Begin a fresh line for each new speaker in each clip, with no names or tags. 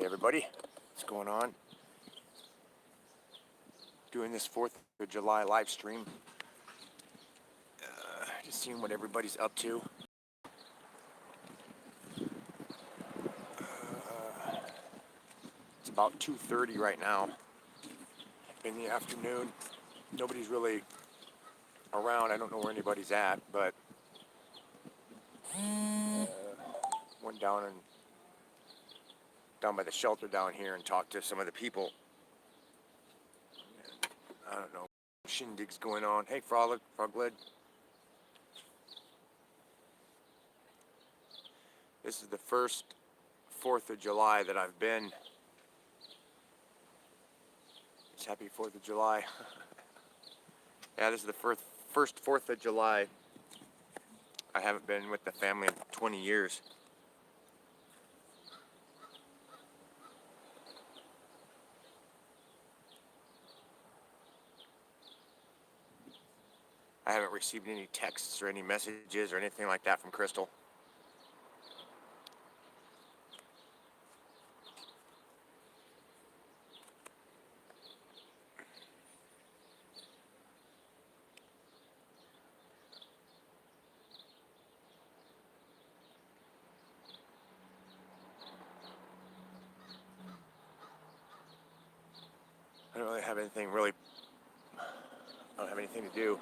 Everybody, what's going on? Doing this 4th of July live stream. Just seeing what everybody's up to. It's about 2:30 right now in the afternoon. Nobody's really around. I don't know where anybody's at, but went down by the shelter down here and talked to some of the people. I don't know, shindigs going on. Hey, Froglid. This is the first 4th of July that I've been. It's happy 4th of July. Yeah, this is the first 4th of July. I haven't been with the family in 20 years. I haven't received any texts or any messages or anything like that from Crystal. I don't really have anything I don't have anything to do.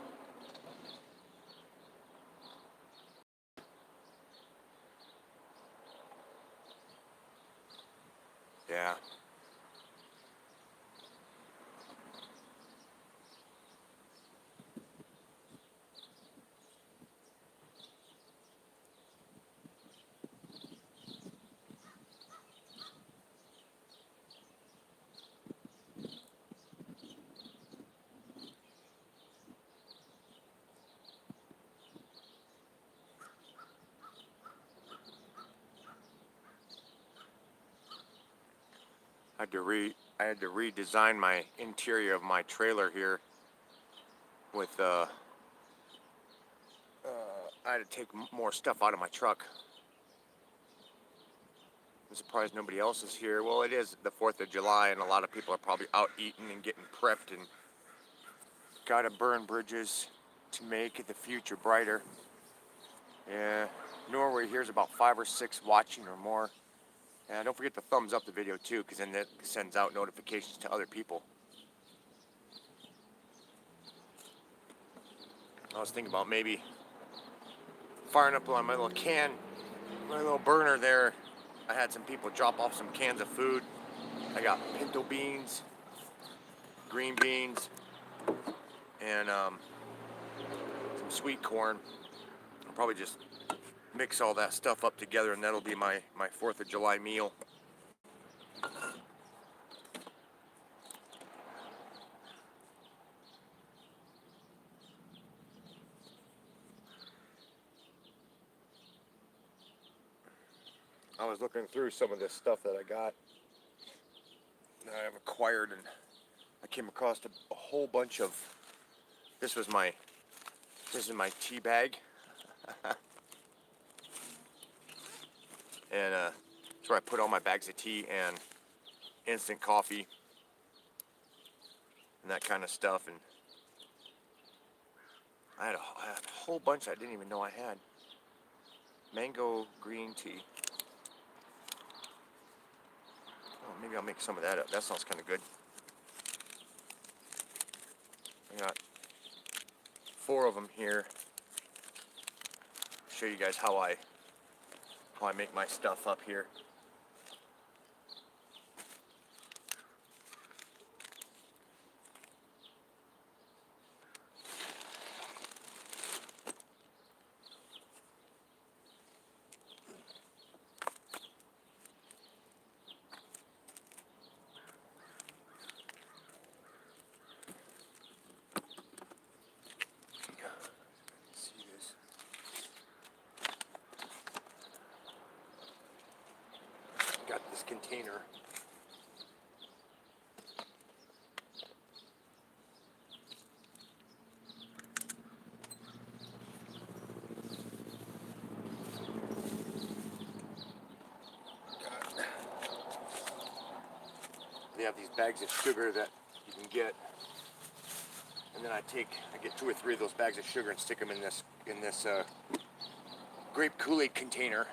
Yeah. I had to redesign my interior of my trailer here with I had to take more stuff out of my truck. I'm surprised nobody else is here. Well, it is the 4th of July and a lot of people are probably out eating and getting prepped and gotta burn bridges to make the future brighter. Yeah, Norway here's about 5 or 6 watching or more. And don't forget to thumbs up the video too, because then that sends out notifications to other people. I was thinking about maybe firing up on my little burner there. I had some people drop off some cans of food. I got pinto beans, green beans, and some sweet corn. I'll probably just mix all that stuff up together and that'll be my 4th of July meal. I was looking through some of this stuff that I got, that I've acquired, and I came across a whole bunch of, this is my tea bag. And it's where I put all my bags of tea and instant coffee and that kind of stuff. And I had a whole bunch I didn't even know I had. Mango green tea. Oh, maybe I'll make some of that up. That sounds kind of good. I got 4 of them here. Show you guys how I make my stuff up here. Got this container. they have these bags of sugar that you can get, and then I get 2 or 3 of those bags of sugar and stick them in this grape Kool-Aid container.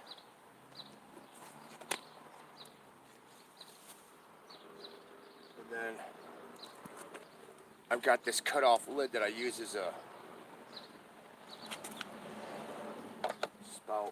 And then I've got this cut-off lid that I use as a spout.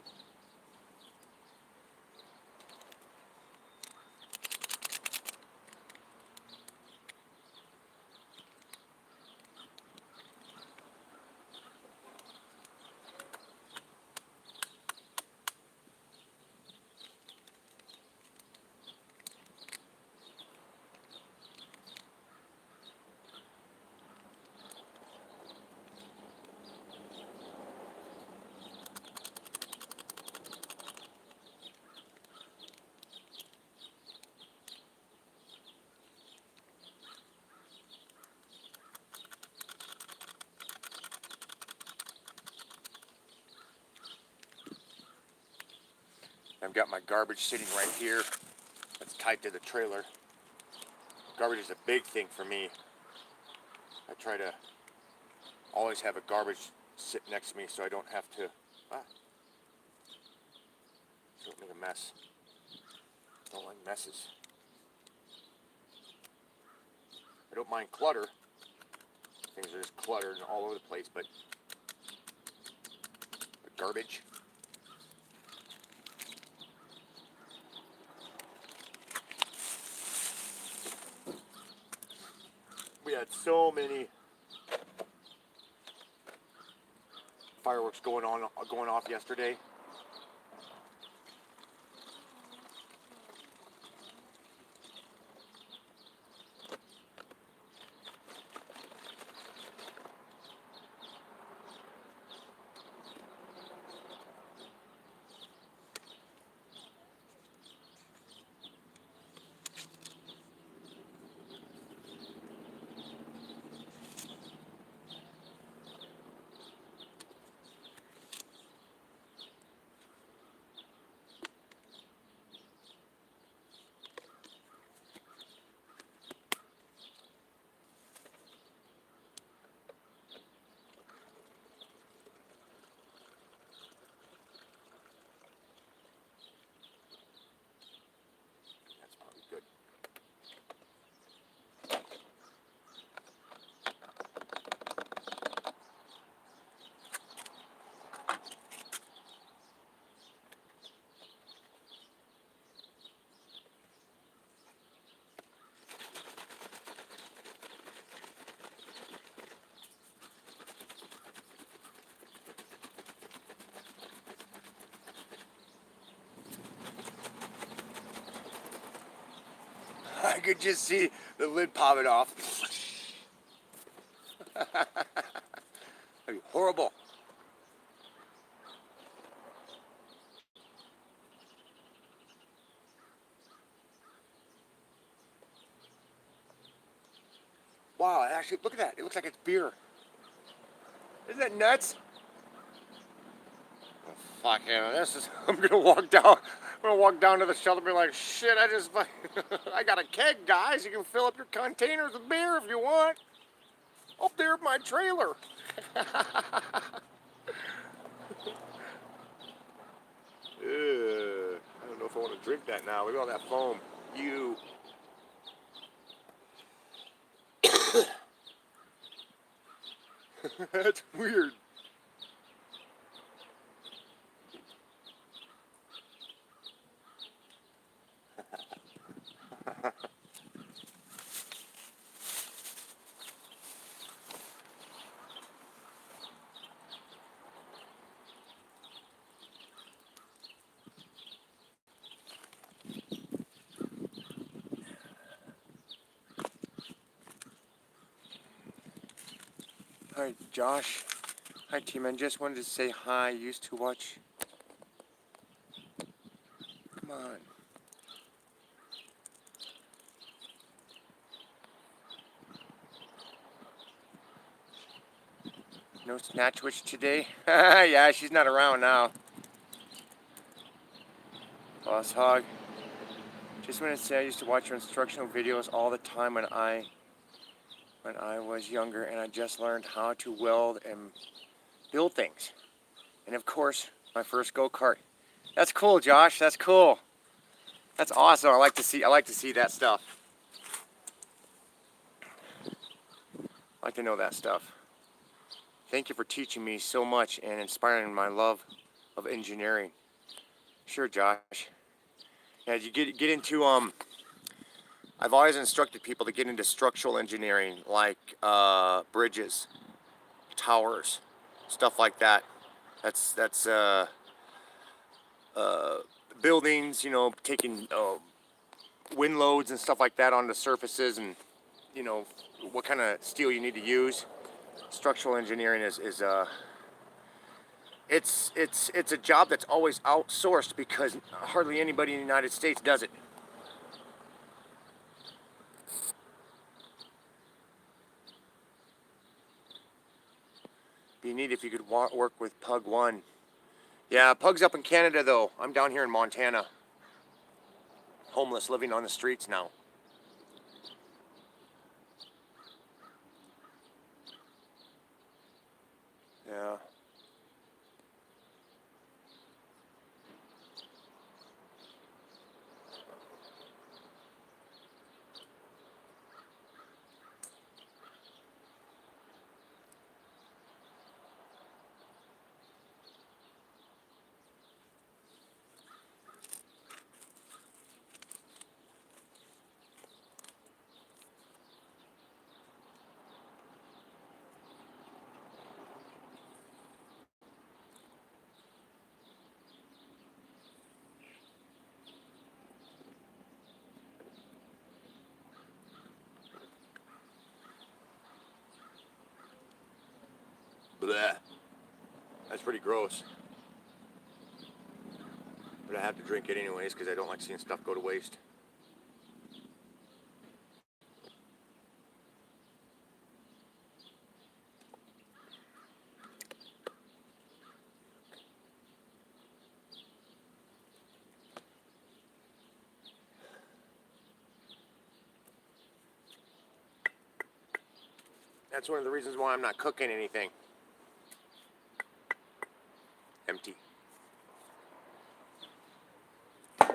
I've got my garbage sitting right here. It's tied to the trailer. Garbage is a big thing for me. I try to always have a garbage sit next to me so I don't have to, so don't make a mess. Don't like messes. I don't mind clutter. Things are just cluttered and all over the place, but garbage. We had so many fireworks going off yesterday. That's probably good. I could just see the lid popping off. That'd be horrible. Wow, actually, look at that. It looks like it's beer. Isn't that nuts? Oh, fuck yeah, I'm gonna walk down to the shelter and be like, shit, I got a keg, guys. You can fill up your containers with beer if you want. Up there at my trailer. I don't know if I want to drink that now. Look at all that foam. You. That's weird. Hi, Josh. Hi, team. I just wanted to say hi. I used to watch. Come on. No Snatch Witch today? Yeah, she's not around now. Boss Hog. Just want to say I used to watch your instructional videos all the time when I was younger, and I just learned how to weld and build things. And of course, my first go-kart. That's cool, Josh. That's cool. That's awesome. I like to see that stuff. I like to know that stuff. Thank you for teaching me so much and inspiring my love of engineering. Sure, Josh. Yeah, you get into I've always instructed people to get into structural engineering, like bridges, towers, stuff like that. That's buildings, you know, taking wind loads and stuff like that onto surfaces, and you know what kind of steel you need to use. Structural engineering is it's a job that's always outsourced because hardly anybody in the United States does it. Be neat if you could work with Pug 1. Yeah, Pug's up in Canada though. I'm down here in Montana. Homeless, living on the streets now. Yeah. Bleh. That's pretty gross. But I have to drink it anyways because I don't like seeing stuff go to waste. That's one of the reasons why I'm not cooking anything. Empty. So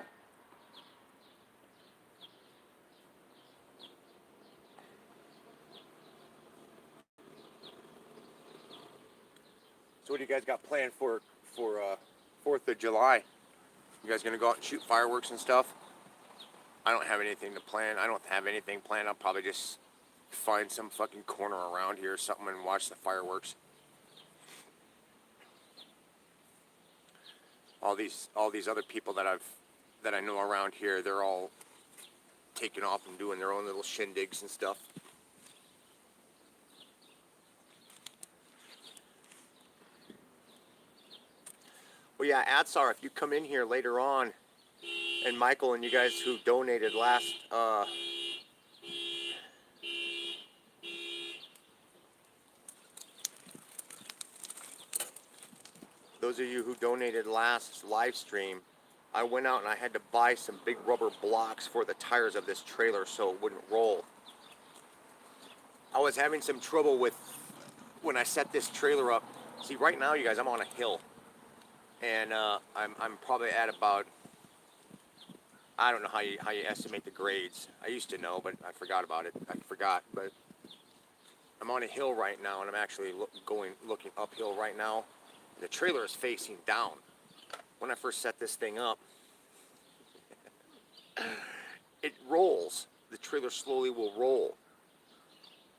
what do you guys got planned for 4th of July? You guys gonna go out and shoot fireworks and stuff? I don't have anything to plan. I don't have anything planned. I'll probably just find some fucking corner around here or something and watch the fireworks. All these other people that I know around here, they're all taking off and doing their own little shindigs and stuff. Well, yeah, Adsar, if you come in here later on, and Michael and you guys who donated last, those of you who donated last live stream, I went out and I had to buy some big rubber blocks for the tires of this trailer so it wouldn't roll. I was having some trouble with when I set this trailer up. See, right now, you guys, I'm on a hill, and I'm probably at about, I don't know how you estimate the grades. I used to know, but I forgot about it. But I'm on a hill right now, and I'm actually looking uphill right now. The trailer is facing down. When I first set this thing up, it rolls. The trailer slowly will roll.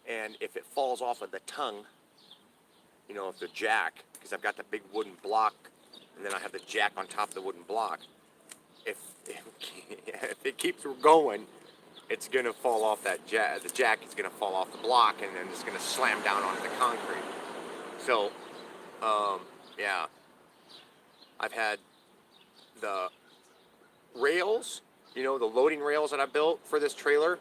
And if it falls off of the tongue, you know, of the jack, because I've got the big wooden block, and then I have the jack on top of the wooden block, if it keeps going, it's going to fall off that jack. The jack is going to fall off the block, and then it's going to slam down onto the concrete. So, yeah. I've had the rails, you know, the loading rails that I built for this trailer,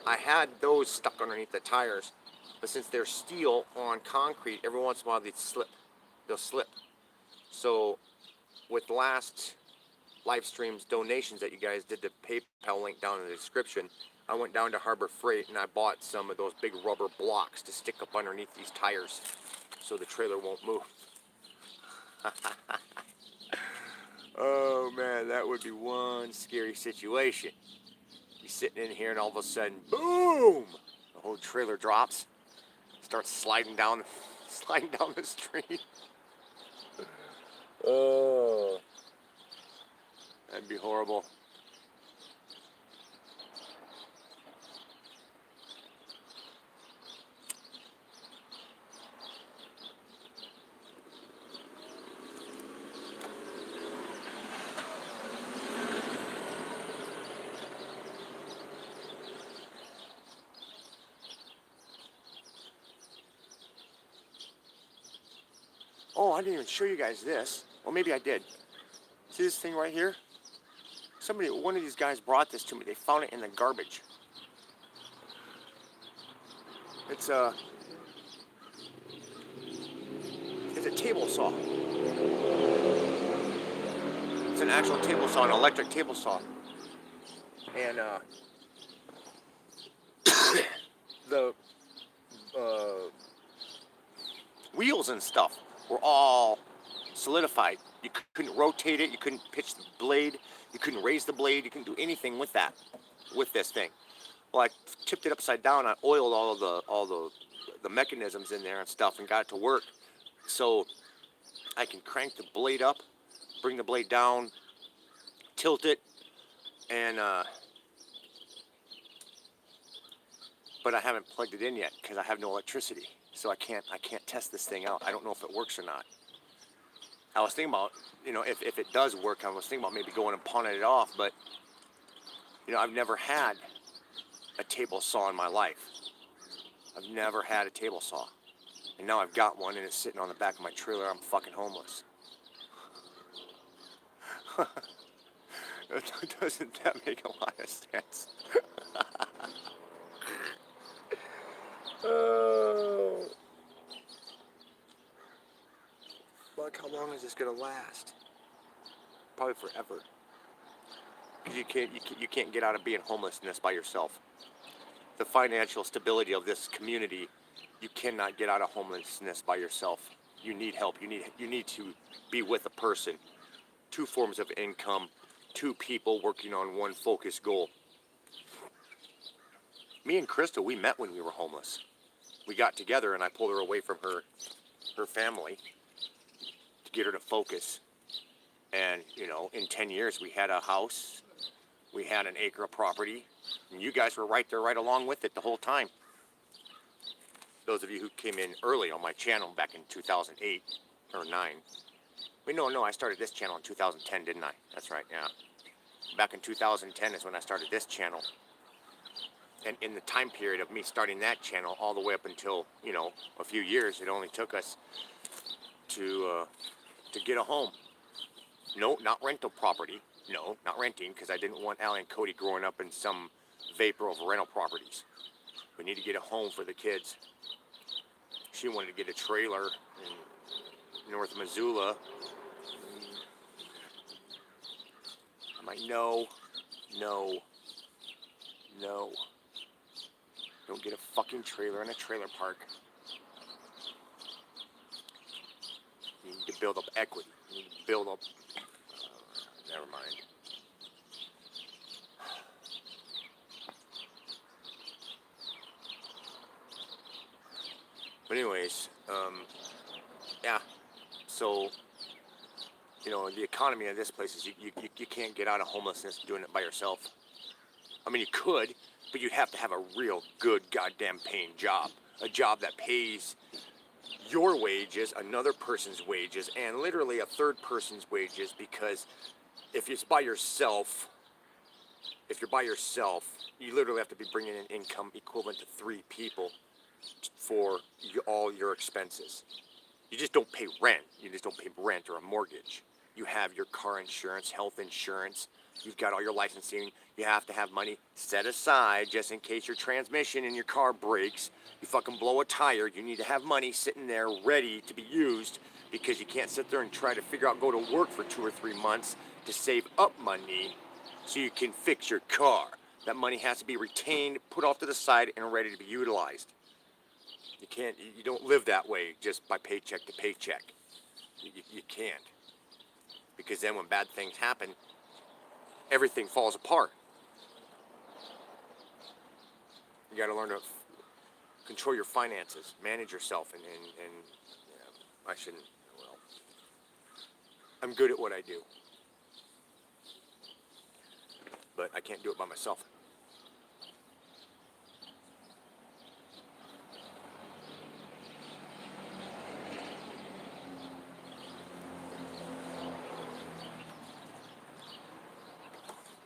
I had those stuck underneath the tires. But since they're steel on concrete, every once in a while they'll slip. So with last live streams donations that you guys did, the PayPal link down in the description, I went down to Harbor Freight and I bought some of those big rubber blocks to stick up underneath these tires so the trailer won't move. Oh man, that would be one scary situation. Be sitting in here and all of a sudden, boom! The whole trailer drops, starts sliding down the street. Oh, that'd be horrible. Oh, I didn't even show you guys this. Well, maybe I did. See this thing right here? One of these guys brought this to me. They found it in the garbage. It's a table saw. It's an actual table saw, an electric table saw. And the wheels and stuff were all solidified. You couldn't rotate it, you couldn't pitch the blade, you couldn't raise the blade, you couldn't do anything with this thing. Well, I tipped it upside down, I oiled all the mechanisms in there and stuff and got it to work. So I can crank the blade up, bring the blade down, tilt it, and but I haven't plugged it in yet because I have no electricity. So I can't test this thing out. I don't know if it works or not. I was thinking about, if it does work, I was thinking about maybe going and pawning it off, but I've never had a table saw in my life. I've never had a table saw. And now I've got one and it's sitting on the back of my trailer. I'm fucking homeless. Doesn't that make a lot of sense? Oh. Fuck, how long is this gonna last? Probably forever. Because you can't get out of being homelessness by yourself. The financial stability of this community, you cannot get out of homelessness by yourself. You need help. You need to be with a person. 2 forms of income, 2 people working on one focused goal. Me and Crystal, we met when we were homeless. We got together and I pulled her away from her family to get her to focus. And, in 10 years we had a house, we had an acre of property, and you guys were right there right along with it the whole time. Those of you who came in early on my channel back in 2008 or 9. Wait, no, I started this channel in 2010, didn't I? That's right, yeah. Back in 2010 is when I started this channel. And in the time period of me starting that channel all the way up until, a few years, it only took us to get a home. No, not rental property. No, not renting, because I didn't want Allie and Cody growing up in some vapor of rental properties. We need to get a home for the kids. She wanted to get a trailer in North Missoula. I'm like, no. Don't get a fucking trailer in a trailer park. You need to build up equity. You need to build up... never mind. But anyways, yeah. So, the economy of this place is you can't get out of homelessness doing it by yourself. I mean, you could, but you'd have to have a real good goddamn paying job. A job that pays your wages, another person's wages, and literally a third person's wages, because if you're by yourself, you literally have to be bringing in income equivalent to 3 people for all your expenses. You just don't pay rent. You just don't pay rent or a mortgage. You have your car insurance, health insurance. You've got all your licensing. You have to have money set aside just in case your transmission in your car breaks. You fucking blow a tire. You need to have money sitting there ready to be used because you can't sit there and try to figure out, go to work for 2 or 3 months to save up money so you can fix your car. That money has to be retained, put off to the side, and ready to be utilized. You don't live that way just by paycheck to paycheck. You can't. Because then when bad things happen, everything falls apart. You got to learn to control your finances, manage yourself, and I shouldn't, well, I'm good at what I do, but I can't do it by myself.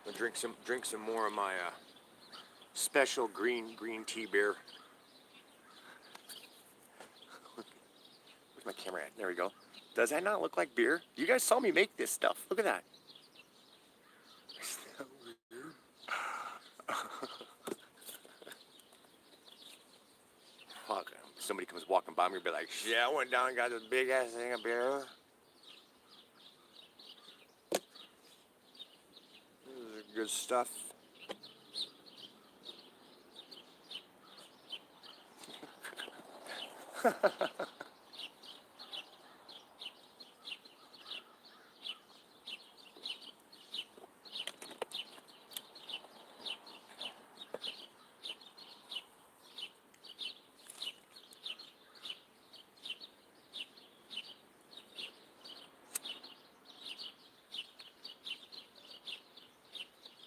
I'll drink some more of my special green tea beer. Where's my camera at? There we go. Does that not look like beer? You guys saw me make this stuff. Look at that. Fuck. Somebody comes walking by me and be like, shit, I went down and got this big ass thing of beer. This is good stuff.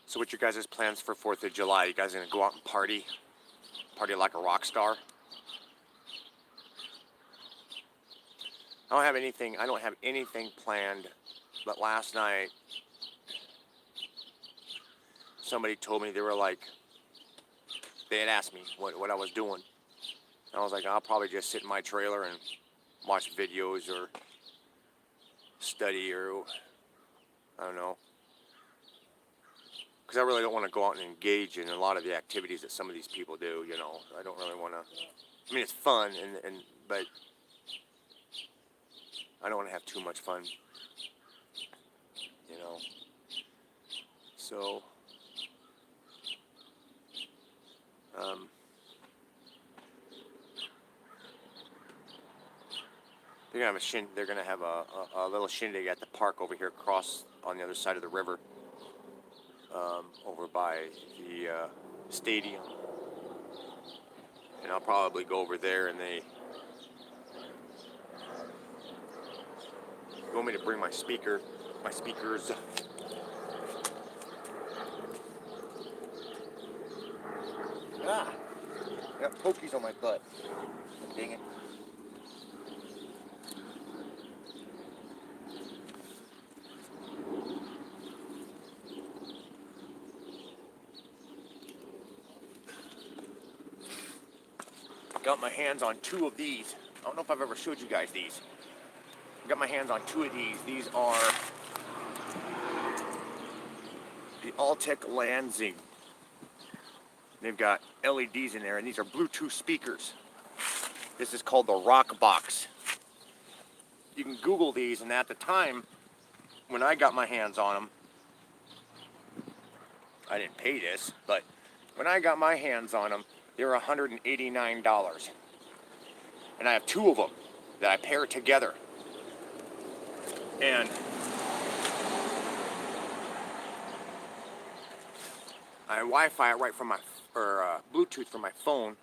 So what's your guys' plans for 4th of July? You guys gonna go out and party? Party like a rock star? I don't have anything planned, but last night somebody told me, they had asked me what I was doing. And I was like, I'll probably just sit in my trailer and watch videos or study, or I don't know. Because I really don't want to go out and engage in a lot of the activities that some of these people do, you know. I don't really want to. I mean, it's fun, but I don't want to have too much fun, you know. So, they're gonna have a little shindig at the park over here, across on the other side of the river, over by the stadium. And I'll probably go over there, and they want me to bring my speakers. Ah, I got pokies on my butt. Dang it. Got my hands on 2 of these. I don't know if I've ever showed you guys these. Got my hands on 2 of these. These are the Altec Lansing. They've got LEDs in there, and these are Bluetooth speakers. This is called the Rock Box. You can Google these, and at the time when I got my hands on them, I didn't pay this, but when I got my hands on them, they were $189. And I have 2 of them that I pair together. And I Wi-Fi it right from my, Bluetooth from my phone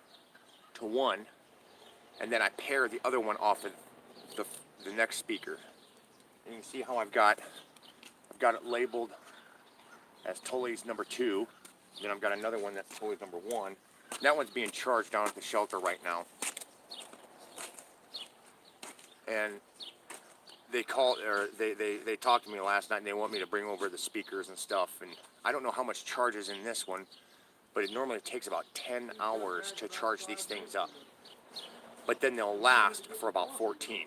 to one, and then I pair the other one off of the next speaker. And you can see how I've got it labeled as Tully's number 2. Then I've got another one that's Tully's number 1. That one's being charged down at the shelter right now. And they talked to me last night, and they want me to bring over the speakers and stuff. And I don't know how much charge is in this one, but it normally takes about 10 hours to charge these things up. But then they'll last for about 14.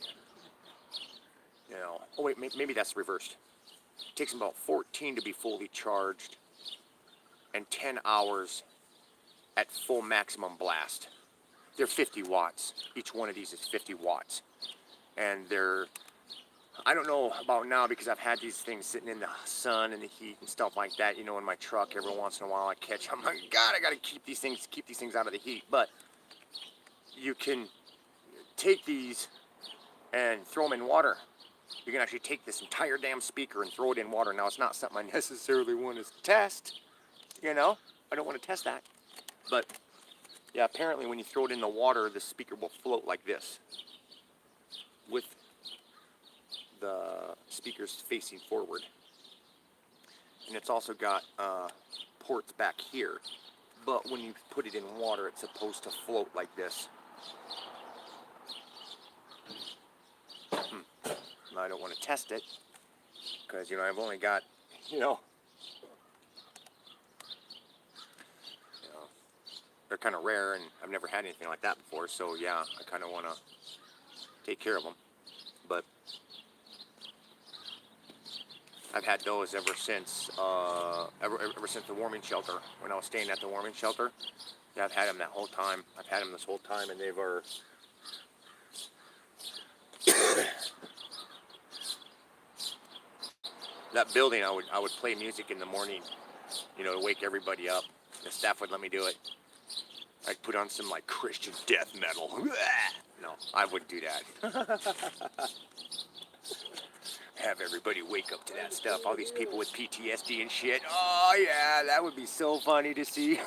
You know, oh wait, maybe that's reversed. It takes them about 14 to be fully charged, and 10 hours at full maximum blast. They're 50 watts. Each one of these is 50 watts. And they're I don't know about now because I've had these things sitting in the sun and the heat and stuff like that. In my truck. Every once in a while I catch. I'm like, God, I gotta keep these things out of the heat. But you can take these and throw them in water. You can actually take this entire damn speaker and throw it in water. Now, it's not something I necessarily want to test. I don't want to test that. But yeah, apparently when you throw it in the water, the speaker will float like this, with the speakers facing forward. And it's also got ports back here. But when you put it in water, it's supposed to float like this. I don't want to test it because I've only got they're kind of rare and I've never had anything like that before. So yeah, I kind of want to take care of them. But I've had those ever since the warming shelter. When I was staying at the warming shelter, yeah, I've had them that whole time. I've had them this whole time, and they were. That building, I would play music in the morning, to wake everybody up. The staff would let me do it. I'd put on some like Christian death metal. No, I wouldn't do that. Have everybody wake up to that stuff. All these people with PTSD and shit. Oh yeah, that would be so funny to see.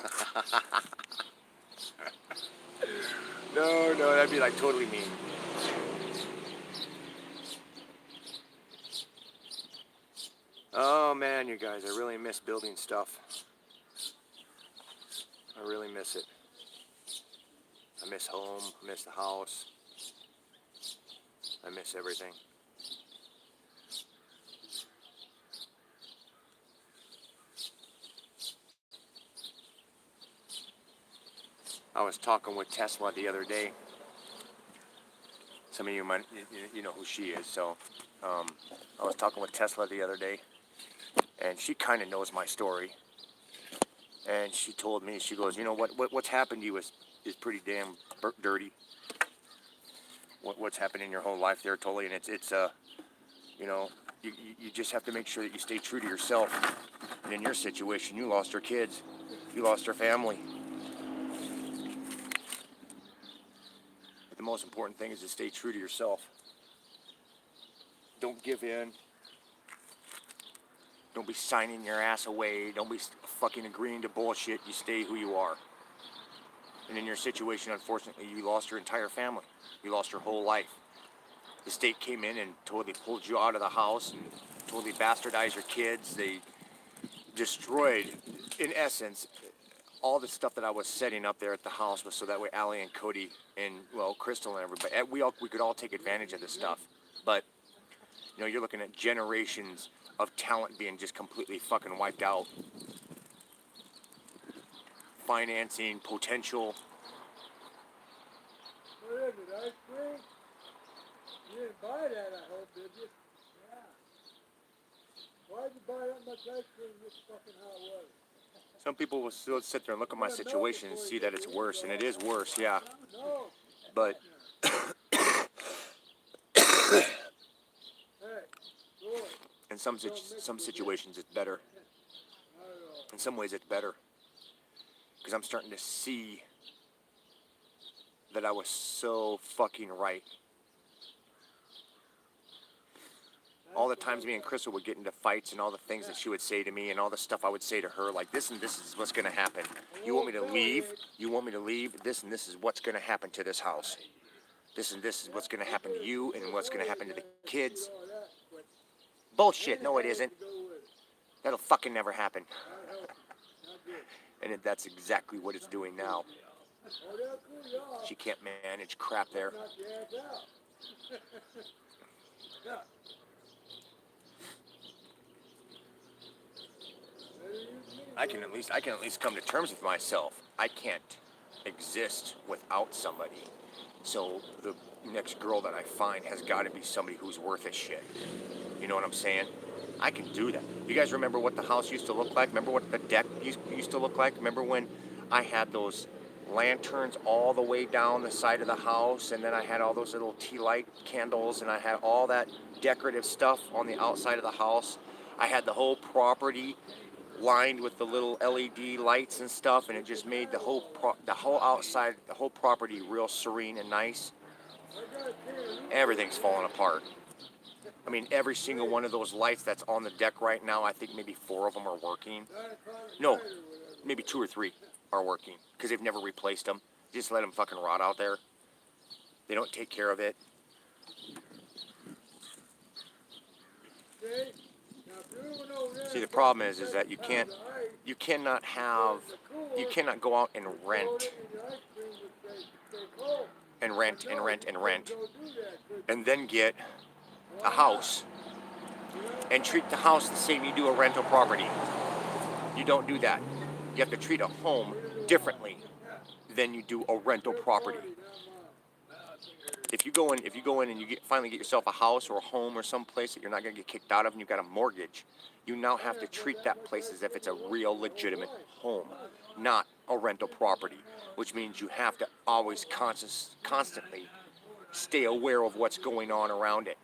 No, that'd be like totally mean. Oh man, you guys, I really miss building stuff. I really miss it. I miss home, I miss the house. I miss everything. I was talking with Tesla the other day. Some of you might, know who she is. So, I was talking with Tesla the other day, and she kind of knows my story. And she told me, she goes, what's happened to you is pretty damn dirty. What's happened in your whole life there, totally, and it's you just have to make sure that you stay true to yourself. And in your situation, you lost your kids, you lost your family. But the most important thing is to stay true to yourself. Don't give in. Don't be signing your ass away. Don't be fucking agreeing to bullshit. You stay who you are. And in your situation, unfortunately, you lost your entire family. You lost your whole life. The state came in and totally pulled you out of the house and totally bastardized your kids. They destroyed, in essence, all the stuff that I was setting up there at the house was so that way Allie and Cody and, Crystal and everybody, we could all take advantage of this stuff. But, you're looking at generations of talent being just completely fucking wiped out. Financing, potential.
What is it, ice cream? You didn't buy that, I hope, did you? Yeah. Why'd you buy that much ice cream this fucking hot weather?
Some people will still sit there and look at my situation and see that it's worse, and it is worse, yeah. But in some situations it's better. In some ways it's better. Because I'm starting to see that I was so fucking right. All the times me and Crystal would get into fights and all the things that she would say to me and all the stuff I would say to her, like this and this is what's going to happen. You want me to leave? You want me to leave? This and this is what's going to happen to this house. This and this is what's going to happen to you and what's going to happen to the kids. Bullshit. No, it isn't. That'll fucking never happen. And that's exactly what it's doing now. She can't manage crap there. I can at least come to terms with myself. I can't exist without somebody. So the next girl that I find has got to be somebody who's worth a shit. You know what I'm saying? I can do that. You guys remember what the house used to look like? Remember what the deck used to look like? Remember when I had those lanterns all the way down the side of the house, and then I had all those little tea light candles, and I had all that decorative stuff on the outside of the house. I had the whole property lined with the little LED lights and stuff, and it just made the whole outside, the whole property real serene and nice. Everything's falling apart. I mean, every single one of those lights that's on the deck right now, I think maybe 4 of them are working. No, maybe 2 or 3 are working because they've never replaced them. Just let them fucking rot out there. They don't take care of it. See, the problem is that you cannot go out and rent and then get a house and treat the house the same you do a rental property. You don't do that. You have to treat a home differently than you do a rental property. If you go in and you finally get yourself a house or a home or some place that you're not going to get kicked out of, and you've got a mortgage, you now have to treat that place as if it's a real legitimate home, not a rental property, which means you have to always constantly stay aware of what's going on around it.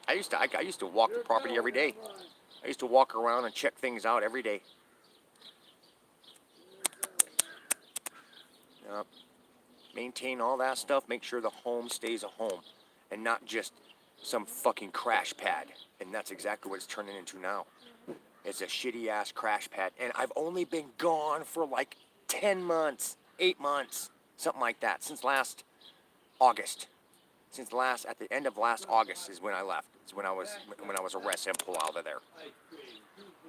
I used to walk the property every day. I used to walk around and check things out every day. Maintain all that stuff. Make sure the home stays a home and not just some fucking crash pad. And that's exactly what it's turning into now. It's a shitty ass crash pad. And I've only been gone for like 10 months, 8 months, something like that, since last August. At the end of last August is when I left. It's when I was arrested and pulled out of there.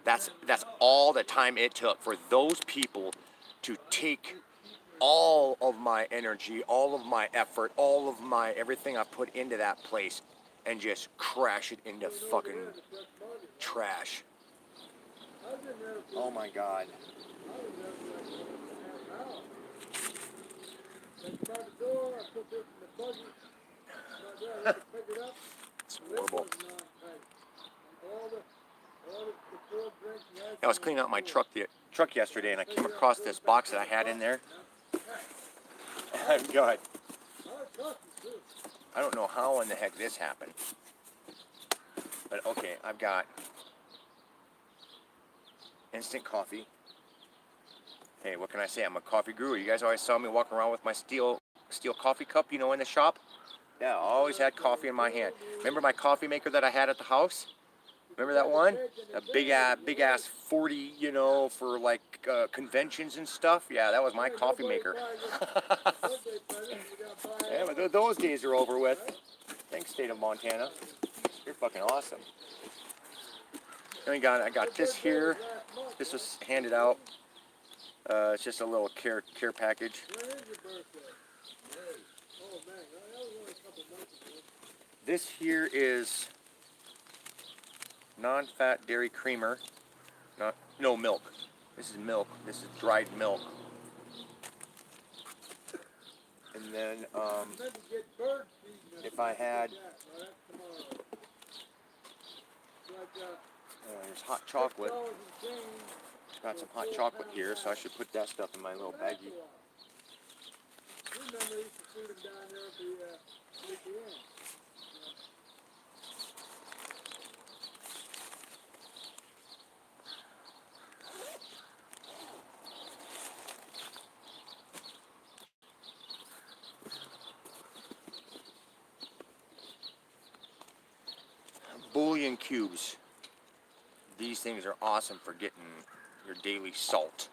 That's all the time it took for those people to take all of my energy, all of my effort, all of my everything I put into that place and just crash it into fucking trash. Oh my God. It's horrible. I was cleaning out my truck yesterday, and I came across this box that I had in there. God, I don't know how in the heck this happened, but okay, I've got instant coffee. Hey, what can I say? I'm a coffee guru. You guys always saw me walking around with my steel coffee cup, in the shop. Yeah, I always had coffee in my hand. Remember my coffee maker that I had at the house? Remember that one? A big ass 40, for like conventions and stuff. Yeah, that was my coffee maker. Yeah, but those days are over with. Thanks, state of Montana. You're fucking awesome. Then I got this here. This was handed out. It's just a little care package. This here is non-fat dairy creamer. No milk. This is milk. This is dried milk. And then if I had there's hot chocolate. Got some hot chocolate here, so I should put that stuff in my little baggie. Bouillon cubes. These things are awesome for getting your daily salt,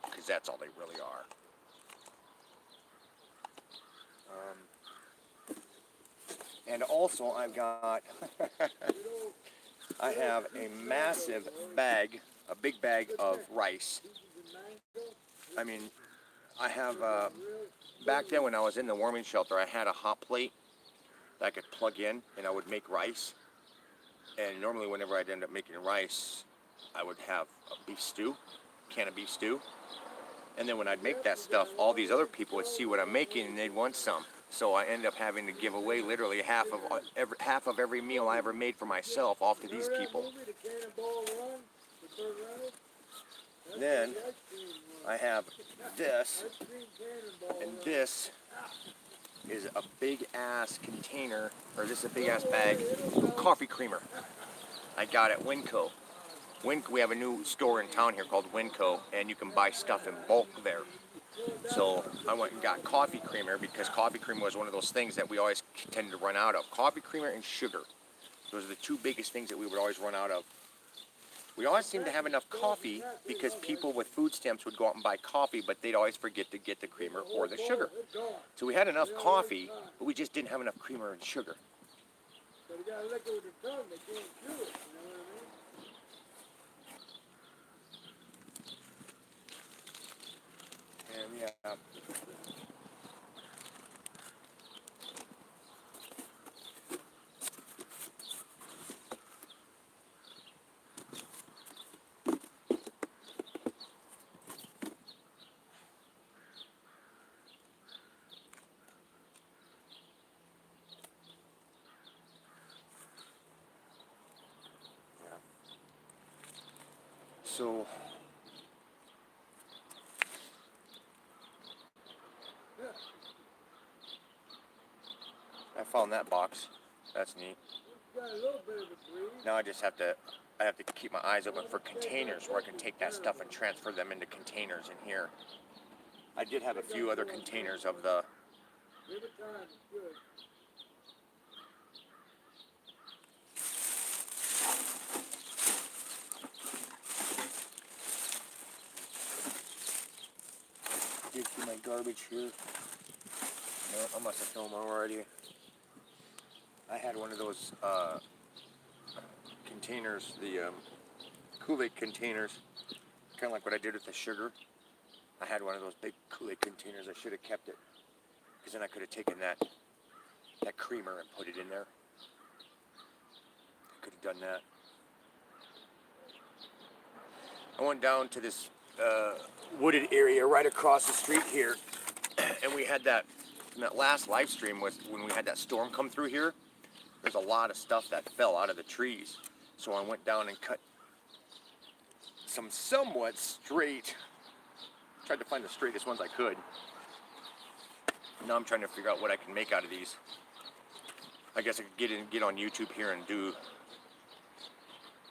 because that's all they really are. And also I've got, I have a massive bag, a big bag of rice. I mean, I have, back then when I was in the warming shelter, I had a hot plate that I could plug in and I would make rice. And normally whenever I'd end up making rice, I would have a beef stew, can of beef stew. And then when I'd make that stuff, all these other people would see what I'm making and they'd want some. So I ended up having to give away literally half of every meal I ever made for myself off to these people. Then I have this,
Ice cream cannonball.
and this is a big ass container, or this is a big ass bag of coffee creamer. I got at Winco. We have a new store in town here called Winco, and you can buy stuff in bulk there. So I went and got coffee creamer because coffee creamer was one of those things that we always tended to run out of. Coffee creamer and sugar. Those are the two biggest things that we would always run out of. We always seemed to have enough coffee because people with food stamps would go out and buy coffee, but they'd always forget to get the creamer or the sugar. So we had enough coffee, but we just didn't have enough creamer and sugar.
But you gotta lick it with your tongue, they can't chew it, you know what I mean?
And yeah. So I found that box. That's neat.
Got a little bit of a breeze.
Now I have to keep my eyes open for containers where I can take that stuff and transfer them into containers in here. I did have a few other containers of the
Give it time, it's good.
dig through my garbage here. No, I must have thrown them already. I had one of those containers, the Kool-Aid containers, kind of like what I did with the sugar. I had one of those big Kool-Aid containers. I should have kept it, because then I could have taken that creamer and put it in there. I could have done that. I went down to this wooded area right across the street here, and we had that last live stream was when we had that storm come through here. There's a lot of stuff that fell out of the trees, so I went down and cut some somewhat straight. Tried to find the straightest ones I could. Now I'm trying to figure out what I can make out of these. I guess I could get on YouTube here and do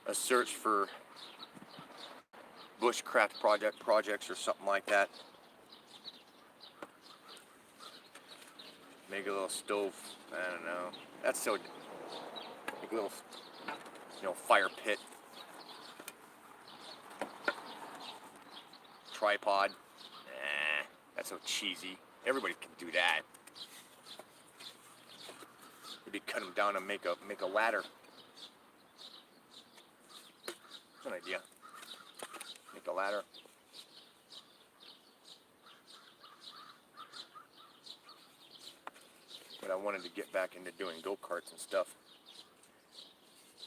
a search for bushcraft projects or something like that. Make a little stove. I don't know. That's so. Make a little, fire pit. Tripod. Nah, that's so cheesy. Everybody can do that. Maybe cut them down and make a ladder. That's an idea. Make a ladder. But I wanted to get back into doing go-karts and stuff.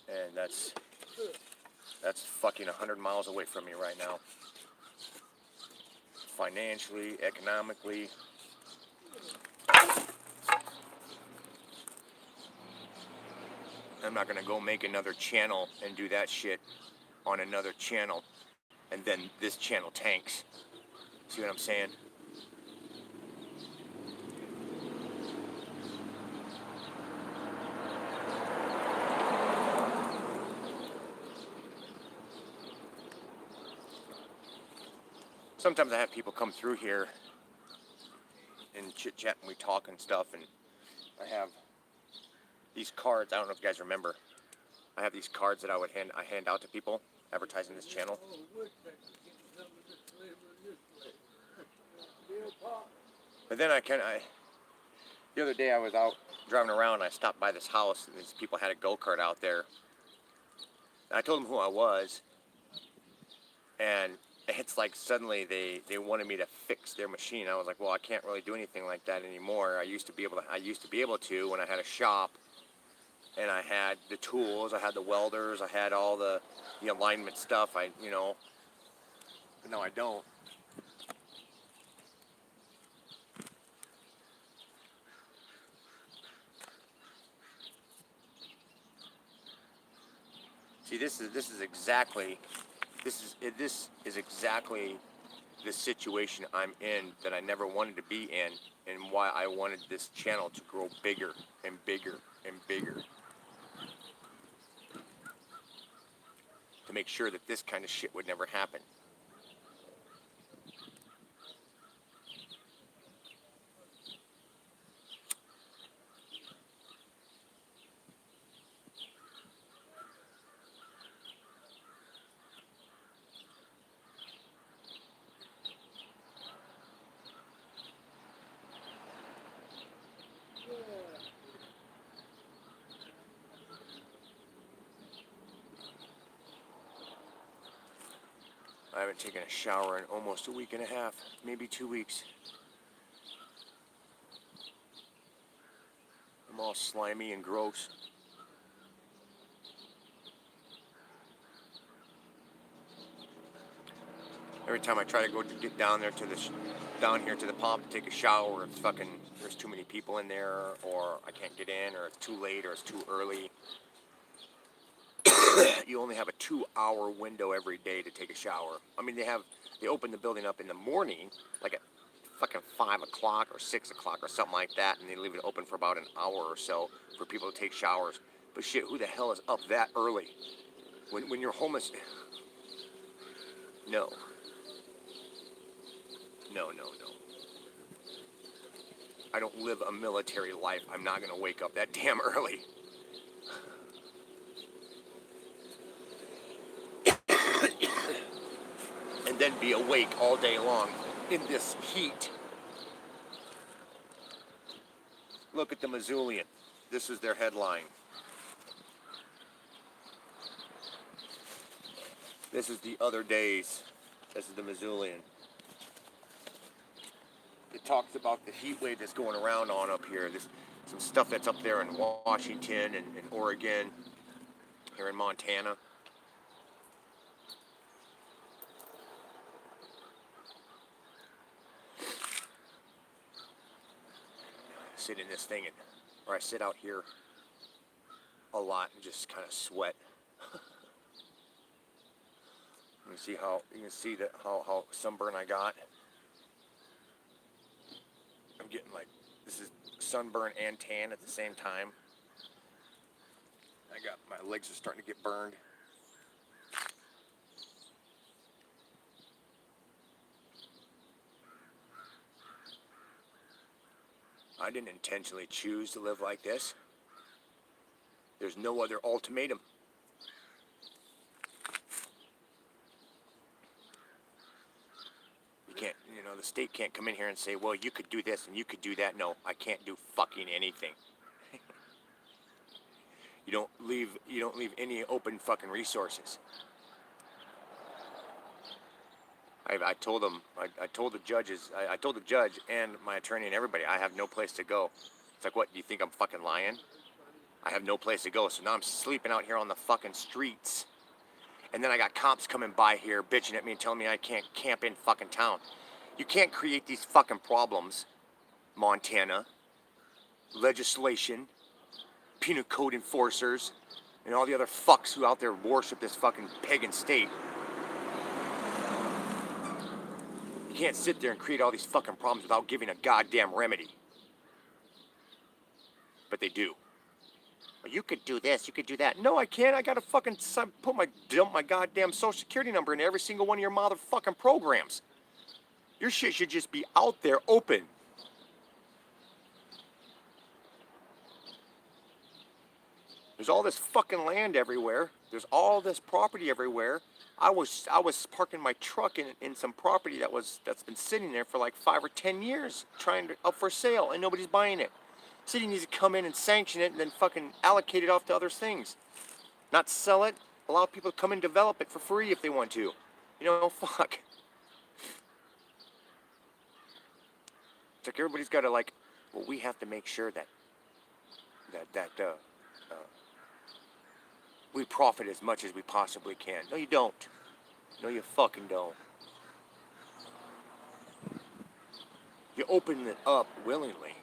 And that's fucking 100 miles away from me right now. Financially, economically. I'm not gonna go make another channel and do that shit on another channel, and then this channel tanks. See what I'm saying? Sometimes I have people come through here and chit-chat and we talk and stuff, and I have these cards. I don't know if you guys remember. I have these cards that I hand out to people advertising this channel. But then the other day I was out driving around and I stopped by this house and these people had a go-kart out there. And I told them who I was, and it's like suddenly they wanted me to fix their machine. I was like, well, I can't really do anything like that anymore. I used to be able to when I had a shop and I had the tools, I had the welders, I had all the alignment stuff. But now I don't. See, this is exactly the situation I'm in that I never wanted to be in, and why I wanted this channel to grow bigger and bigger and bigger, to make sure that this kind of shit would never happen. I haven't taken a shower in almost a week and a half, maybe 2 weeks. I'm all slimy and gross. Every time I try to go to get down there to the down here to the pump to take a shower, it's fucking, there's too many people in there, or I can't get in, or it's too late, or it's too early. You only have a 2-hour window every day to take a shower. I mean, they open the building up in the morning, like at fucking 5 o'clock or 6 o'clock or something like that, and they leave it open for about an hour or so for people to take showers. But shit, who the hell is up that early? When you're homeless? No. No. I don't live a military life. I'm not gonna wake up that damn early. And then be awake all day long in this heat. Look at the Missoulian. This is their headline. This is the other days. This is the Missoulian. It talks about the heat wave that's going around on up here. There's some stuff that's up there in Washington and Oregon, here in Montana. Sit in this thing, or I sit out here a lot and just kind of sweat. You can see that how sunburn I got. I'm getting like, this is sunburn and tan at the same time. My legs are starting to get burned. I didn't intentionally choose to live like this. There's no other ultimatum. You can't, the state can't come in here and say, well, you could do this and you could do that. No, I can't do fucking anything. You don't leave any open fucking resources. I told them, I told the judges, I told the judge and my attorney and everybody, I have no place to go. It's like, what, do you think I'm fucking lying? I have no place to go, so now I'm sleeping out here on the fucking streets. And then I got cops coming by here bitching at me and telling me I can't camp in fucking town. You can't create these fucking problems, Montana. Legislation, penal code enforcers, and all the other fucks who out there worship this fucking pagan state. You can't sit there and create all these fucking problems without giving a goddamn remedy. But they do. Well, you could do this, you could do that. No, I can't. I gotta fucking dump my goddamn social security number in every single one of your motherfucking programs. Your shit should just be out there open. There's all this fucking land everywhere. There's all this property everywhere. I was parking my truck in some property that's been sitting there for like 5 or 10 years, up for sale, and nobody's buying it. City needs to come in and sanction it and then fucking allocate it off to other things. Not sell it, allow people to come and develop it for free if they want to. Fuck. It's like everybody's got to well, we have to make sure that we profit as much as we possibly can. No, you don't. No, you fucking don't. You open it up willingly.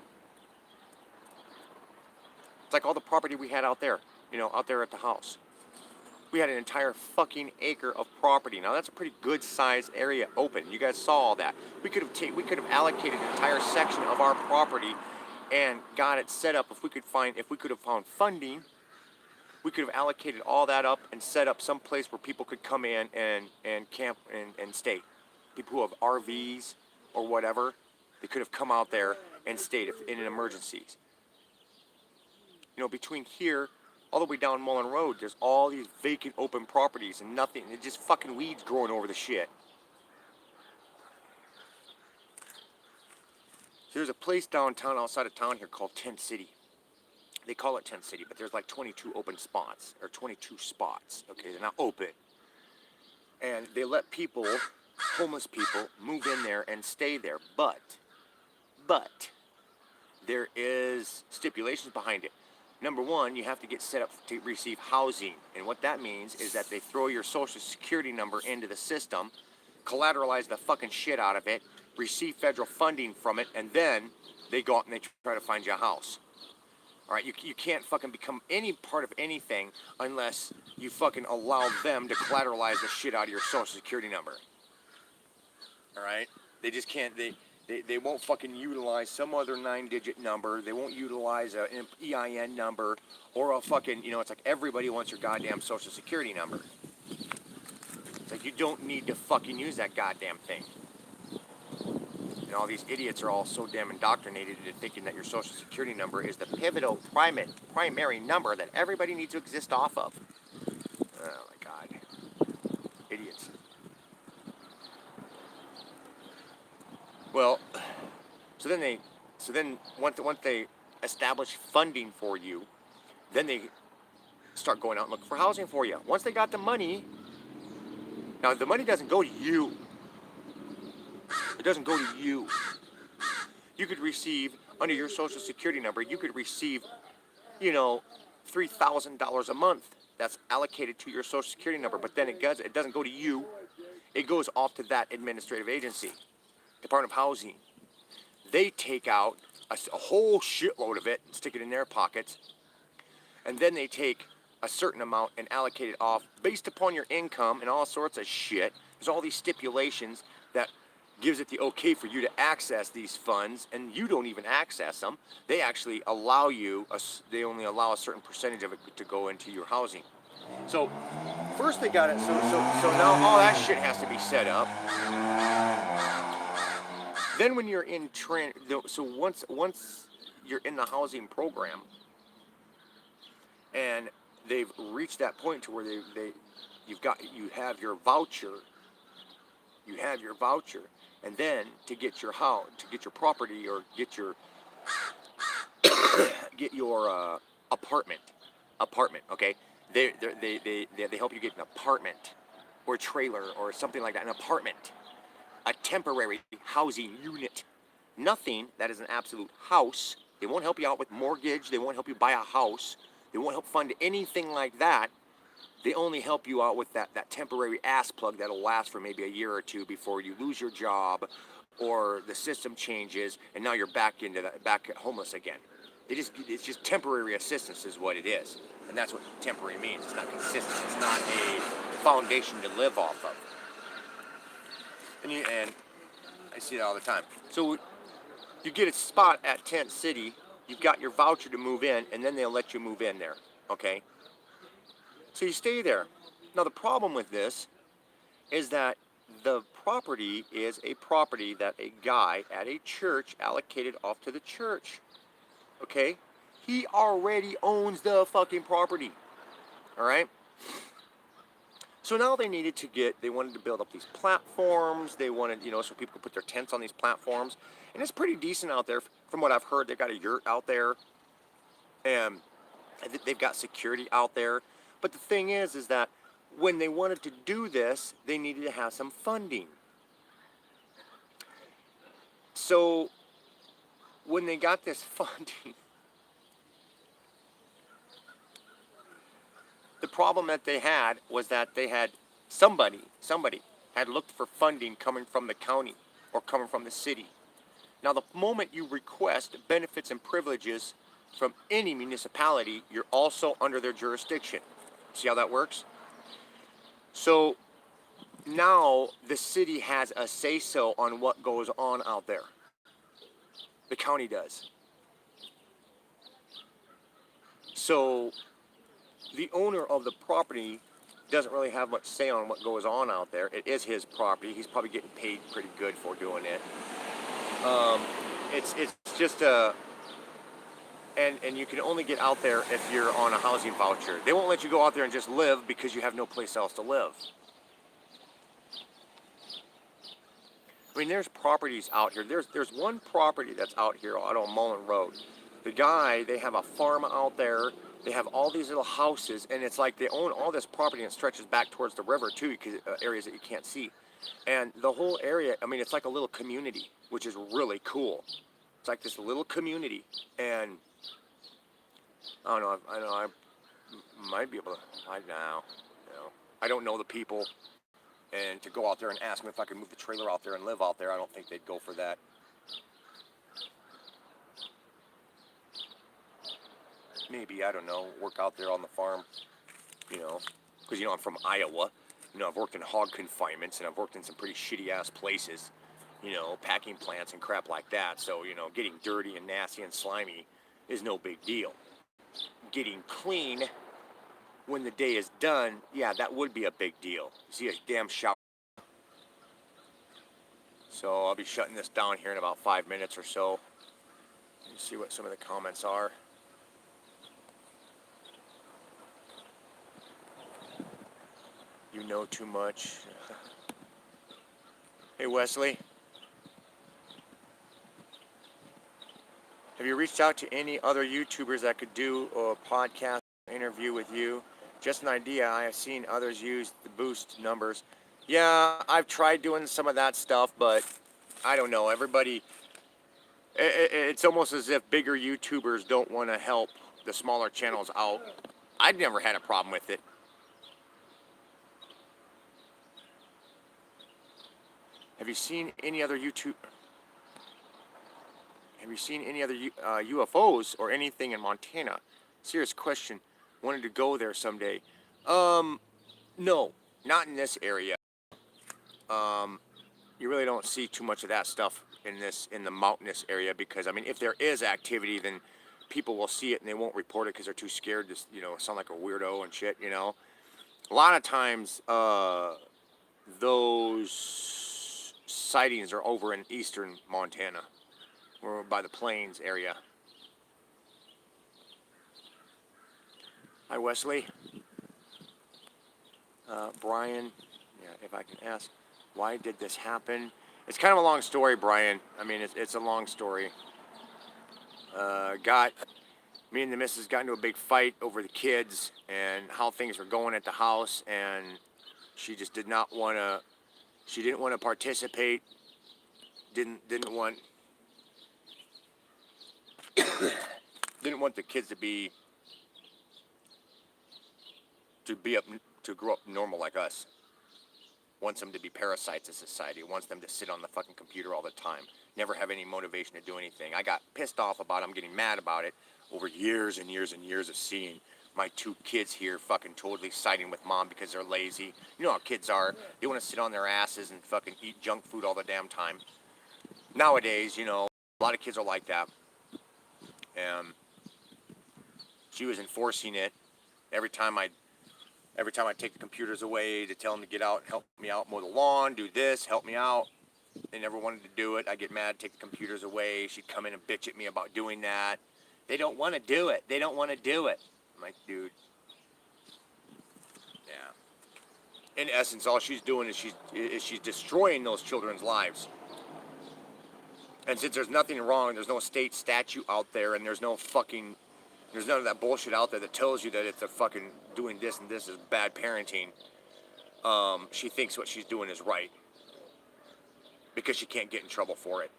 It's like all the property we had out there, out there at the house. We had an entire fucking acre of property. Now that's a pretty good sized area open. You guys saw all that. We could have allocated an entire section of our property and got it set up. If we could have found funding, we could have allocated all that up and set up some place where people could come in and camp and stay. People who have RVs or whatever, they could have come out there and stayed in an emergencies. You know, between here all the way down Mullen Road, there's all these vacant open properties and nothing. It's just fucking weeds growing over the shit. So there's a place downtown, outside of town here, called Tent City. They call it Tent City, but there's like 22 open spots, or 22 spots. Okay, they're not open. And they let people, homeless people, move in there and stay there. But there is stipulations behind it. Number one, you have to get set up to receive housing. And what that means is that they throw your social security number into the system, collateralize the fucking shit out of it, receive federal funding from it, and then they go out and they try to find you a house. All right, you can't fucking become any part of anything unless you fucking allow them to collateralize the shit out of your social security number. All right? They just can't, they won't fucking utilize some other 9-digit number. They won't utilize an EIN number or a fucking, you know, it's like everybody wants your goddamn social security number. It's like you don't need to fucking use that goddamn thing. And all these idiots are all so damn indoctrinated into thinking that your social security number is the pivotal primary number that everybody needs to exist off of. Oh my god. Idiots. Well, so then once they establish funding for you, then they start going out and looking for housing for you. Once they got the money, now the money doesn't go to you. It doesn't go to you. You could receive, under your social security number, you could receive, you know, $3,000 a month. That's allocated to your social security number, but then it doesn't go to you. It goes off to that administrative agency, Department of Housing. They take out a whole shitload of it, stick it in their pockets, and then they take a certain amount and allocate it off based upon your income and all sorts of shit. There's all these stipulations that gives it the okay for you to access these funds, and you don't even access them. They actually allow you, they only allow a certain percentage of it to go into your housing. So first they got it, so now all that shit has to be set up. Then when you're in so once you're in the housing program and they've reached that point to where you have your voucher, and then to get your house, to get your property, or get your apartment, okay? They help you get an apartment or a trailer or something like that, an apartment, a temporary housing unit. Nothing that is an absolute house. They won't help you out with mortgage. They won't help you buy a house. They won't help fund anything like that. They only help you out with that temporary ass plug that'll last for maybe a year or two before you lose your job or the system changes and now you're back homeless again. It's just temporary assistance is what it is. And that's what temporary means. It's not consistent. It's not a foundation to live off of. And I see that all the time. So you get a spot at Tent City, you've got your voucher to move in, and then they'll let you move in there, okay? So you stay there. Now the problem with this is that the property is a property that a guy at a church allocated off to the church, okay? He already owns the fucking property, all right? So now they wanted to build up these platforms. They wanted, so people could put their tents on these platforms. And it's pretty decent out there. From what I've heard, they've got a yurt out there. And they've got security out there. But the thing is that when they wanted to do this, they needed to have some funding. So when they got this funding, the problem that they had was that they had somebody had looked for funding coming from the county or coming from the city. Now, the moment you request benefits and privileges from any municipality, you're also under their jurisdiction. See how that works? So now the city has a say-so on what goes on out there. The county does. So the owner of the property doesn't really have much say on what goes on out there. It is his property. He's probably getting paid pretty good for doing it. It's just a, and you can only get out there if you're on a housing voucher. They won't let you go out there and just live because you have no place else to live. I mean, there's properties out here. There's one property that's out here out on Mullen Road. The guy, they have a farm out there. They have all these little houses, and it's like they own all this property, and it stretches back towards the river too, because areas that you can't see. And the whole area, I mean, it's like a little community, which is really cool. It's like this little community, and I don't know. I might be able to. I don't know the people. And to go out there and ask them if I could move the trailer out there and live out there, I don't think they'd go for that. Maybe, I don't know, work out there on the farm, because, I'm from Iowa. I've worked in hog confinements, and I've worked in some pretty shitty-ass places, packing plants and crap like that. So, getting dirty and nasty and slimy is no big deal. Getting clean when the day is done, yeah, that would be a big deal. See a damn shower. So I'll be shutting this down here in about 5 minutes or so. Let's see what some of the comments are. You know too much. Hey Wesley. Have you reached out to any other YouTubers that could do a podcast interview with you? Just an idea. I have seen others use the boost numbers. Yeah, I've tried doing some of that stuff, but I don't know. Everybody, it's almost as if bigger YouTubers don't want to help the smaller channels out. I've never had a problem with it. Have you seen any other UFOs or anything in Montana? Serious question. Wanted to go there someday. No, not in this area. You really don't see too much of that stuff in the mountainous area, because I mean, if there is activity, then people will see it and they won't report it because they're too scared to sound like a weirdo and shit. A lot of times those sightings are over in eastern Montana, or by the plains area. Hi Wesley. Brian, yeah, if I can ask, why did this happen? It's kind of a long story, Brian. I mean, it's a long story. Me and the missus got into a big fight over the kids and how things were going at the house, and she just didn't want to participate. Didn't want the kids to grow up normal like us. Wants them to be parasites of society. Wants them to sit on the fucking computer all the time. Never have any motivation to do anything. I got pissed off about it. I'm getting mad about it over years and years and years of seeing my two kids here fucking totally siding with mom because they're lazy. You know how kids are. They want to sit on their asses and fucking eat junk food all the damn time. Nowadays, a lot of kids are like that. And she was enforcing it every time I take the computers away to tell them to get out and help me out, mow the lawn, do this, help me out. They never wanted to do it. I get mad, take the computers away. She'd come in and bitch at me about doing that. They don't want to do it. They don't want to do it. I'm like, dude. Yeah. In essence, all she's doing is she's destroying those children's lives. And since there's nothing wrong, there's no state statute out there, and there's none of that bullshit out there that tells you that it's a fucking doing this and this is bad parenting. She thinks what she's doing is right because she can't get in trouble for it.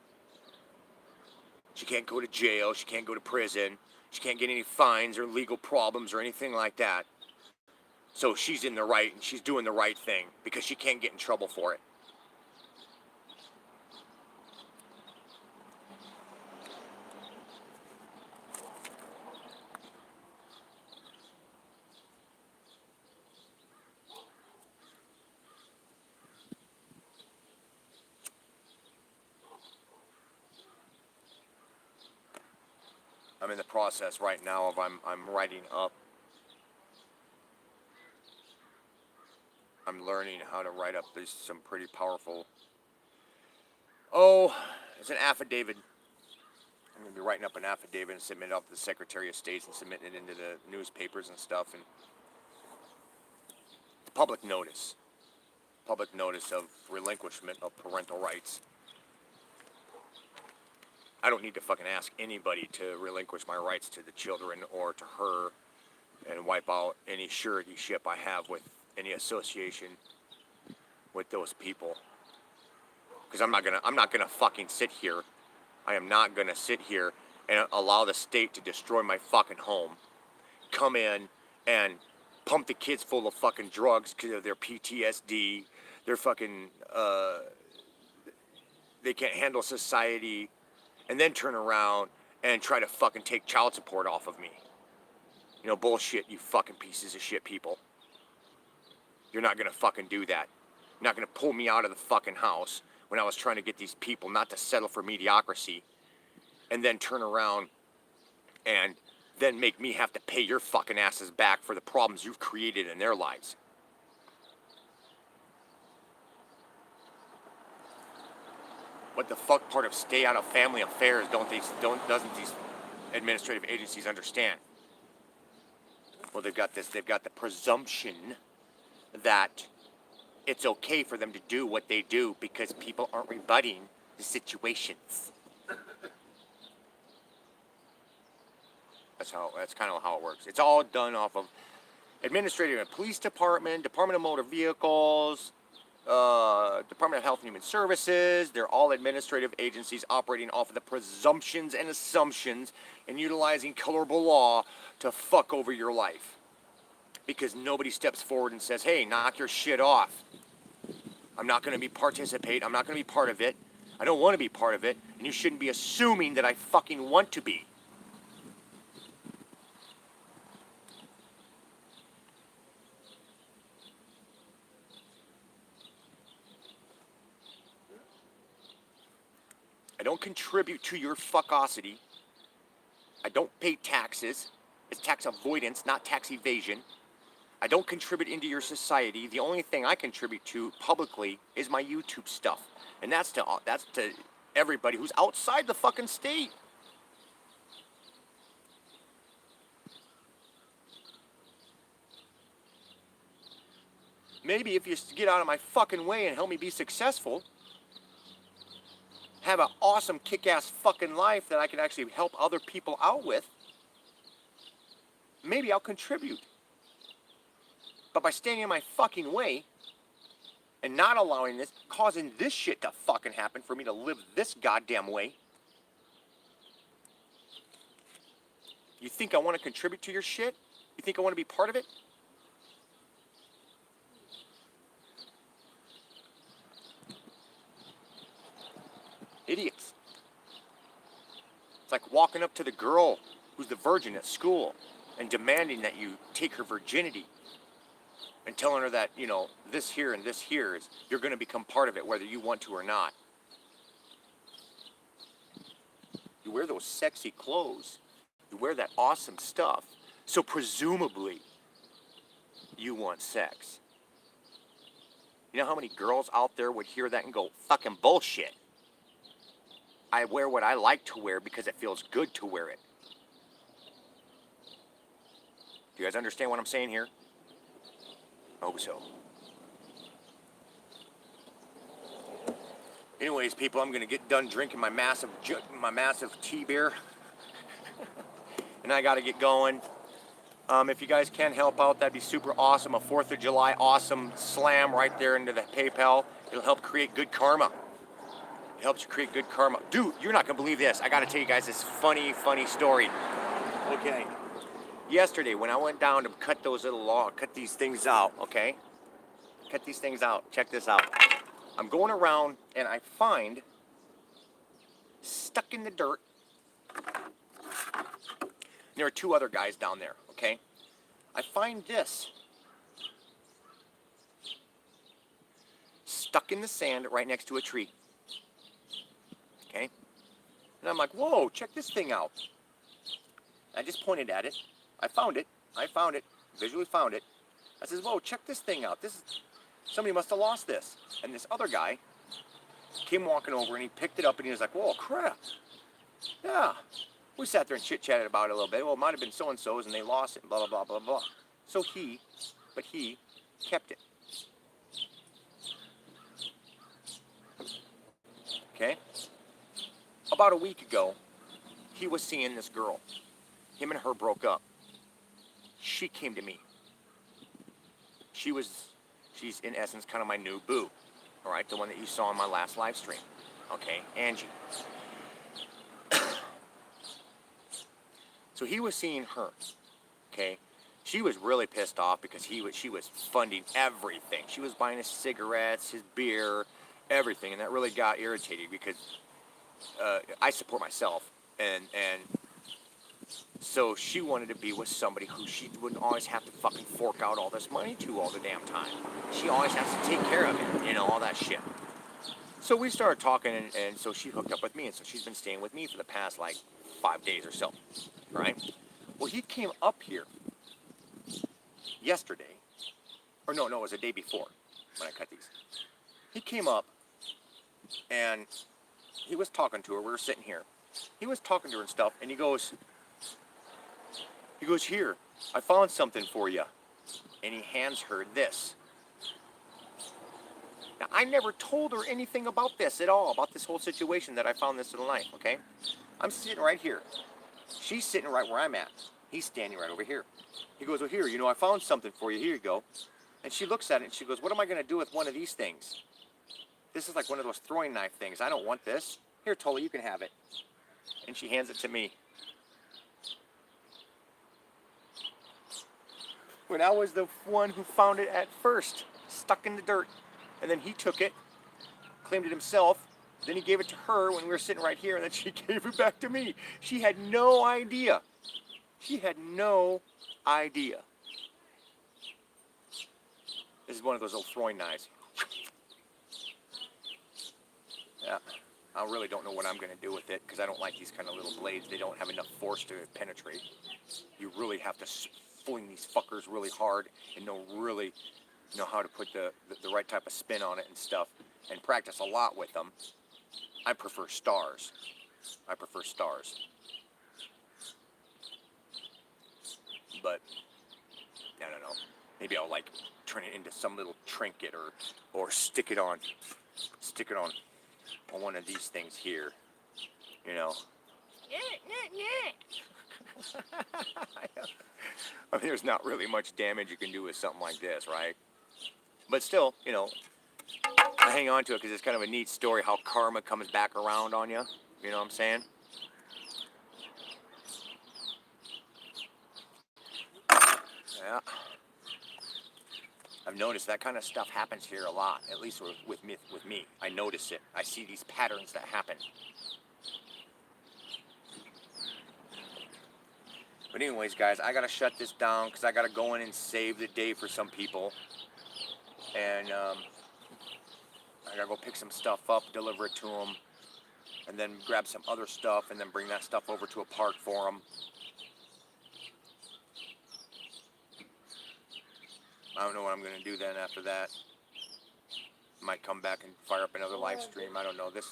She can't go to jail. She can't go to prison. She can't get any fines or legal problems or anything like that. So she's in the right and she's doing the right thing because she can't get in trouble for it. I'm in the process right now of I'm writing up. I'm learning how to write up some pretty powerful. Oh, it's an affidavit. I'm going to be writing up an affidavit and submitting it up to the Secretary of State and submitting it into the newspapers and stuff. And public notice of relinquishment of parental rights. I don't need to fucking ask anybody to relinquish my rights to the children or to her and wipe out any suretyship I have with any association with those people. Because I'm not gonna fucking sit here. I am not gonna sit here and allow the state to destroy my fucking home. Come in and pump the kids full of fucking drugs because of their PTSD. They're fucking, they can't handle society. And then turn around and try to fucking take child support off of me. You know, bullshit, you fucking pieces of shit people. You're not gonna fucking do that. You're not gonna pull me out of the fucking house when I was trying to get these people not to settle for mediocrity and then turn around and then make me have to pay your fucking asses back for the problems you've created in their lives. What the fuck part of stay out of family affairs doesn't these administrative agencies understand? Well, they've got the presumption that it's okay for them to do what they do because people aren't rebutting the situations. That's kind of how it works. It's all done off of administrative and police department, Department of Motor Vehicles, Department of Health and Human Services. They're all administrative agencies operating off of the presumptions and assumptions and utilizing colorable law to fuck over your life. Because nobody steps forward and says, hey, knock your shit off. I'm not going to participate. I'm not going to be part of it. I don't want to be part of it. And you shouldn't be assuming that I fucking want to be. I don't contribute to your fuckosity. I don't pay taxes. It's tax avoidance, not tax evasion. I don't contribute into your society. The only thing I contribute to publicly is my YouTube stuff. And that's to everybody who's outside the fucking state. Maybe if you get out of my fucking way and help me be successful, have an awesome kick-ass fucking life that I can actually help other people out with, maybe I'll contribute. But by standing in my fucking way and not allowing this, causing this shit to fucking happen for me to live this goddamn way, you think I want to contribute to your shit? You think I want to be part of it? Idiots. It's like walking up to the girl who's the virgin at school and demanding that you take her virginity and telling her that, you know, this here and this here is, you're going to become part of it whether you want to or not. You wear those sexy clothes. You wear that awesome stuff. So presumably, you want sex. You know how many girls out there would hear that and go, fucking bullshit. I wear what I like to wear because it feels good to wear it. Do you guys understand what I'm saying here? I hope so. Anyways, people, I'm gonna get done drinking my massive tea beer, and I gotta get going. If you guys can help out, that'd be super awesome. A 4th of July awesome slam right there into the PayPal. It'll help create good karma. It helps you create good karma. Dude, you're not gonna believe this. I gotta tell you guys this funny story. Okay. Yesterday, when I went down to cut these things out, okay? Cut these things out. Check this out. I'm going around and I find, stuck in the dirt, there are 2 other guys down there, okay? I find this stuck in the sand right next to a tree. Okay? And I'm like, whoa, check this thing out. I just pointed at it. I found it. Visually found it. I says, whoa, check this thing out. Somebody must have lost this. And this other guy came walking over and he picked it up and he was like, whoa, crap. Yeah. We sat there and chit-chatted about it a little bit. Well, it might have been so-and-so's and they lost it and blah, blah, blah, blah, blah. So he kept it. Okay? About a week ago, he was seeing this girl. Him and her broke up. She came to me. She's in essence kind of my new boo. All right, the one that you saw on my last live stream. Okay, Angie. So he was seeing her. Okay, she was really pissed off because she was funding everything. She was buying his cigarettes, his beer, everything, and that really got irritated because I support myself, and so she wanted to be with somebody who she wouldn't always have to fucking fork out all this money to all the damn time. She always has to take care of it, all that shit. So we started talking, and so she hooked up with me, and so she's been staying with me for the past, 5 days or so, right? Well, he came up here yesterday, or no, it was the day before when I cut these. He came up, and he was talking to her. We were sitting here. He was talking to her and stuff, and he goes, here, I found something for you. And he hands her this. Now, I never told her anything about this at all, about this whole situation that I found this little knife, okay? I'm sitting right here. She's sitting right where I'm at. He's standing right over here. He goes, well, here, I found something for you. Here you go. And she looks at it and she goes, what am I going to do with one of these things? This is like one of those throwing knife things. I don't want this. Here, Tola, you can have it. And she hands it to me. When I was the one who found it at first, stuck in the dirt. And then he took it, claimed it himself. Then he gave it to her when we were sitting right here, and then she gave it back to me. She had no idea. She had no idea. This is one of those little throwing knives. Yeah, I really don't know what I'm going to do with it because I don't like these kind of little blades. They don't have enough force to penetrate. You really have to fling these fuckers really hard and know how to put the right type of spin on it and stuff, and practice a lot with them. I prefer stars. But I don't know. Maybe I'll turn it into some little trinket or stick it on one of these things here. I mean, there's not really much damage you can do with something like this, right? But still, I hang on to it because it's kind of a neat story how karma comes back around on you. You know what I'm saying? Yeah. I've noticed that kind of stuff happens here a lot, at least with me. I notice it. I see these patterns that happen. But anyways, guys, I got to shut this down because I got to go in and save the day for some people. And I got to go pick some stuff up, deliver it to them, and then grab some other stuff and then bring that stuff over to a park for them. I don't know what I'm going to do then after that. Might come back and fire up another live stream. I don't know. This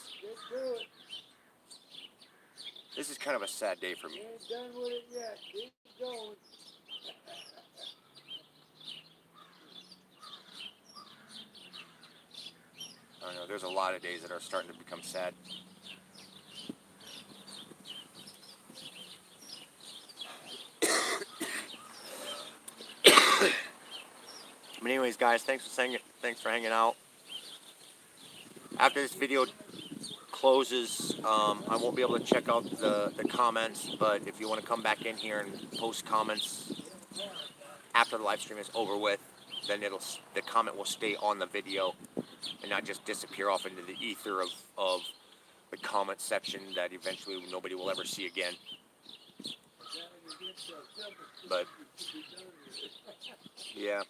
is kind of a sad day for me.
Ain't done with it yet. Keep going.
I don't know. There's a lot of days that are starting to become sad. But anyways, guys, thanks for hanging out. After this video closes, I won't be able to check out the comments, but if you want to come back in here and post comments after the live stream is over with, then the comment will stay on the video and not just disappear off into the ether of the comment section that eventually nobody will ever see again. But yeah.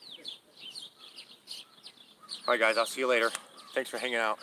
Alright guys, I'll see you later. Thanks for hanging out.